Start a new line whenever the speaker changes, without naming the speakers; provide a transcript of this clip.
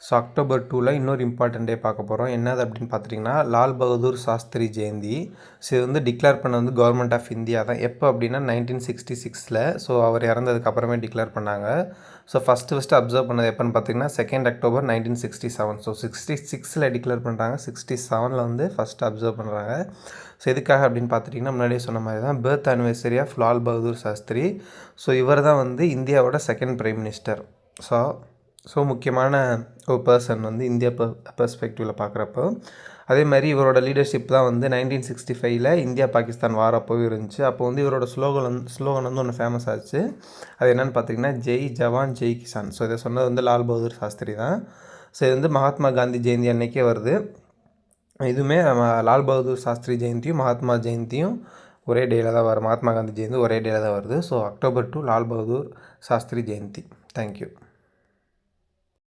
So October 2ல் இன்னொரு important டே பார்க்க போகிறோம். என்னது அப்படின்னு பார்த்துட்டிங்கன்னா லால் பகதூர் சாஸ்திரி ஜெயந்தி. ஸோ இது வந்து டிக்ளேர் பண்ண வந்து கவர்மெண்ட் ஆஃப் இந்தியா தான். எப்போ அப்படின்னா 1966ல். ஸோ அவர் இறந்ததுக்கு அப்புறமே டிக்ளேர் பண்ணாங்க. ஸோ ஃபஸ்ட்டு அப்சர்வ் பண்ணது எப்போன்னு பார்த்தீங்கன்னா 2 அக்டோபர் 1967. ஸோ 66ல் டிக்ளேர் பண்ணுறாங்க, 67ல் வந்து ஃபஸ்ட்டு அப்சர்வ் பண்ணுறாங்க. ஸோ எதுக்காக அப்படின்னு பார்த்துட்டிங்கன்னா முன்னாடியே சொன்ன மாதிரி தான் birth anniversary of Lal Bahadur Shastri. So இவர் தான் வந்து இந்தியாவோட செகண்ட் பிரைம் மினிஸ்டர். ஸோ முக்கியமான ஒரு பர்சன் வந்து இந்தியா பெர்ஸ்பெக்டிவில் பார்க்குறப்போ. அதே மாதிரி இவரோட லீடர்ஷிப் தான் வந்து 1965ல் இந்தியா பாகிஸ்தான் வார் அப்போவே இருந்துச்சு. அப்போ வந்து இவரோட ஸ்லோகன் வந்து ஒன்று ஃபேமஸ் ஆச்சு. அது என்னென்னு பார்த்தீங்கன்னா ஜெய் ஜவான் ஜெய் கிசான். ஸோ இதை சொன்னது வந்து லால் பகதூர் சாஸ்திரி தான். ஸோ இது வந்து மகாத்மா காந்தி ஜெயந்தி அன்னைக்கே வருது. இதுவுமே லால் பகதூர் சாஸ்திரி ஜெயந்தியும் மகாத்மா ஜெயந்தியும் ஒரே டேயில் தான் வரும். மகாத்மா காந்தி ஜெயந்தி ஒரே டேயில் தான் வருது. So October 2 Lal Bahadur Shastri Jayanti. Thank you.